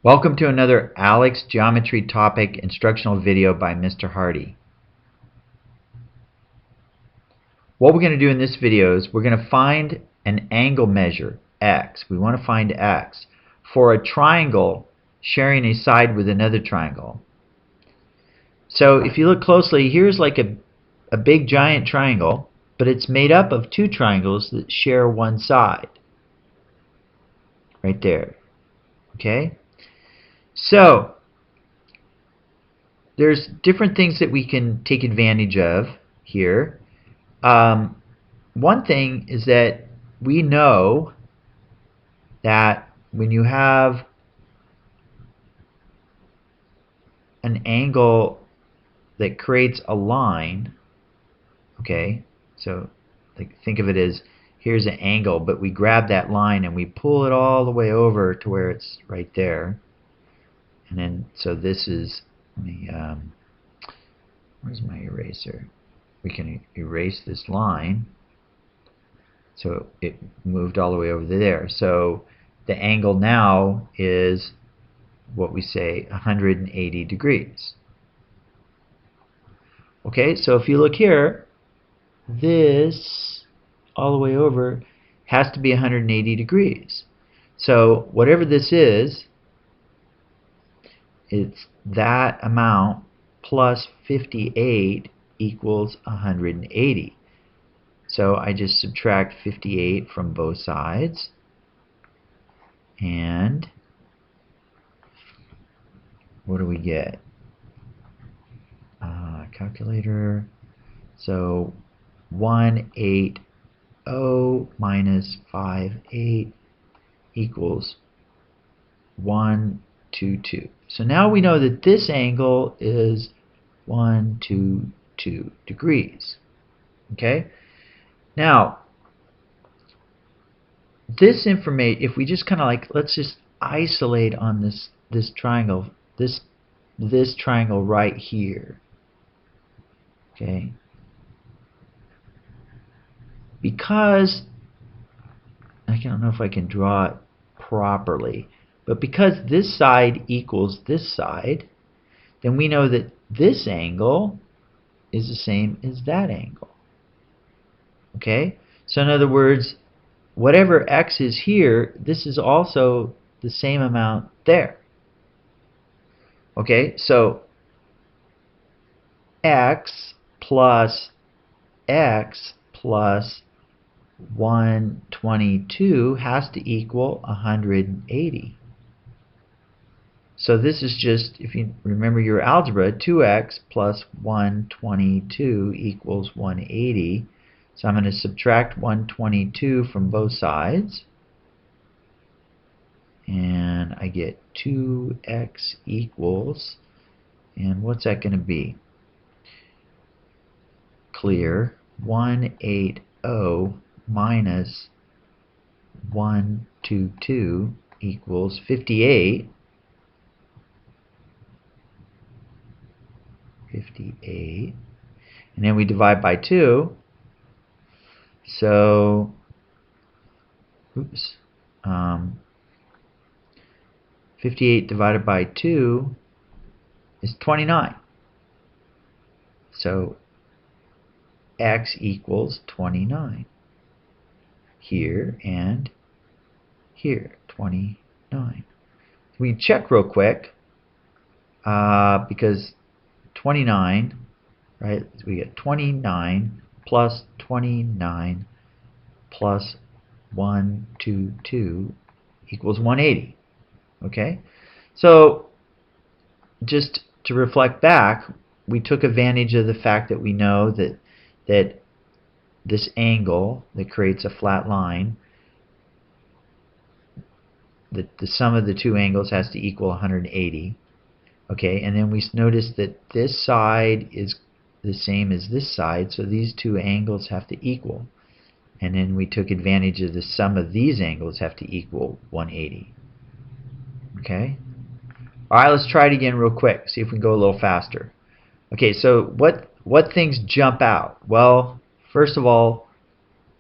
Welcome to another Alex Geometry Topic instructional video by Mr. Hardy. What we're going to do in this video is we're going to find an angle measure, x. We want to find x for a triangle sharing a side with another triangle. So if you look closely, here's like a big giant triangle, but it's made up of two triangles that share one side. Right there. Okay? So, there's different things that we can take advantage of here. One thing is that we know that when you have an angle that creates a line, okay, so think of it as here's an angle, but we grab that line and we pull it all the way over to where it's right there. And then, so this is, where's my eraser? We can erase this line. So it moved all the way over there. So the angle now is what we say 180 degrees. Okay, so if you look here, this all the way over has to be 180 degrees. So whatever this is, it's that amount plus 58 equals 180. So I just subtract 58 from both sides, and what do we get? Calculator. So 180 minus 58 equals 122. So now we know that this angle is 122 degrees. Okay? Now, this information, if we just kind of let's just isolate on this triangle, this triangle right here. Okay? Because I don't know if I can draw it properly, but because this side equals this side, then we know that this angle is the same as that angle. Okay? So in other words, whatever x is here, this is also the same amount there. Okay? So x plus 122 has to equal 180. So this is just, if you remember your algebra, 2x plus 122 equals 180. So I'm going to subtract 122 from both sides. And I get 2x equals, and what's that going to be? Clear. 180 minus 122 equals 58. 58, and then we divide by 2. So, 58 divided by 2 is 29. So x equals 29 here and here, 29. We check real quick because 29, right? So we get 29 plus 29 plus 122 equals 180. Okay? So just to reflect back, we took advantage of the fact that we know that this angle that creates a flat line, the sum of the two angles has to equal 180. Okay, and then we notice that this side is the same as this side, so these two angles have to equal. And then we took advantage of the sum of these angles have to equal 180. Okay? Alright, let's try it again real quick, see if we can go a little faster. Okay, so what things jump out? Well, first of all,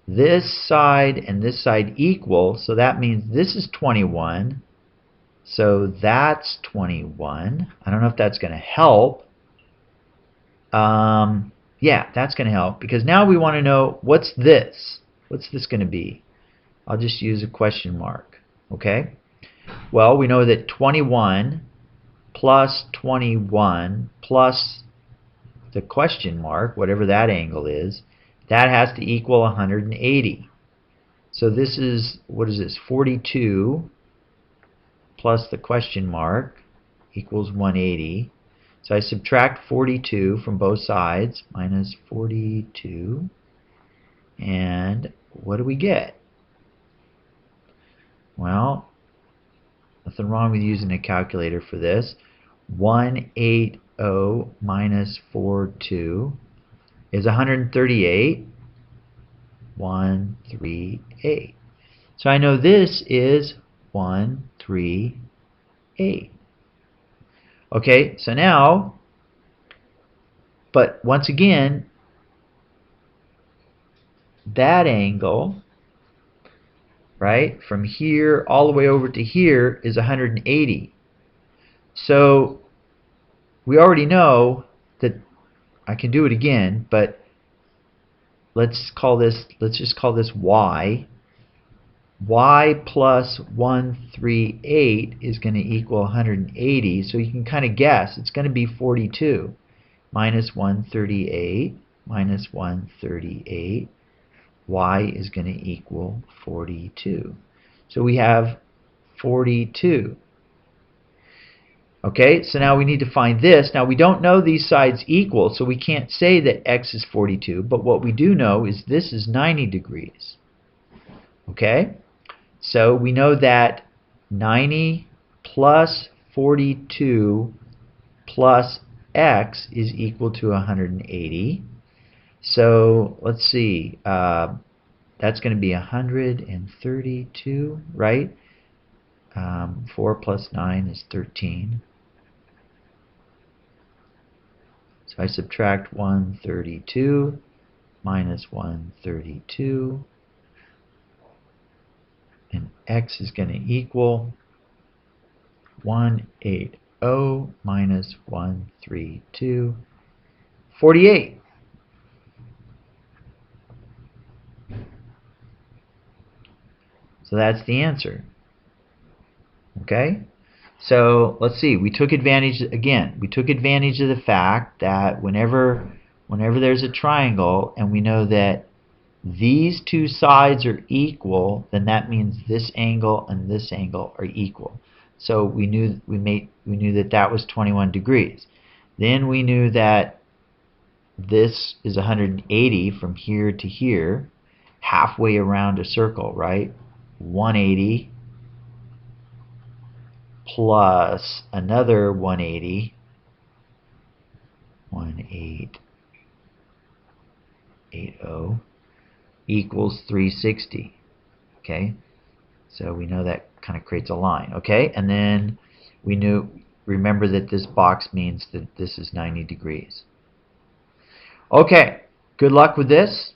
this side and this side equal, so that means this is 21, So that's 21. I don't know if that's going to help. Yeah, that's going to help because now we want to know what's this? What's this going to be? I'll just use a question mark. Okay? Well, we know that 21 plus 21 plus the question mark, whatever that angle is, that has to equal 180. So this is, what is this, 42 plus the question mark equals 180. So I subtract 42 from both sides, minus 42, and what do we get? Well, nothing wrong with using a calculator for this. 180 minus 42 is 138. 138. So I know this is 138. Okay, so now, but once again, that angle, right, from here all the way over to here is 180. So we already know that I can do it again, but let's just call this y. Y plus 138 is going to equal 180, so you can kind of guess it's going to be 42 minus 138 minus 138. Y is going to equal 42. So we have 42. Okay, so now we need to find this. Now we don't know these sides equal, so we can't say that x is 42, but what we do know is this is 90 degrees. Okay? So we know that 90 plus 42 plus x is equal to 180. So let's see, that's going to be 132, right? 4 plus 9 is 13. So I subtract 132 minus 132. And x is going to equal 180 minus 132, 48. So that's the answer. Okay? So let's see. We took advantage, again, we took advantage of the fact that whenever there's a triangle and we know that these two sides are equal, then that means this angle and this angle are equal. So we knew that that was 21 degrees. Then we knew that this is 180 from here to here, halfway around a circle, right? 180 plus another 180, 1880 equals 360. Okay, so we know that kind of creates a line. Okay, and then remember that this box means that this is 90 degrees. Okay, good luck with this.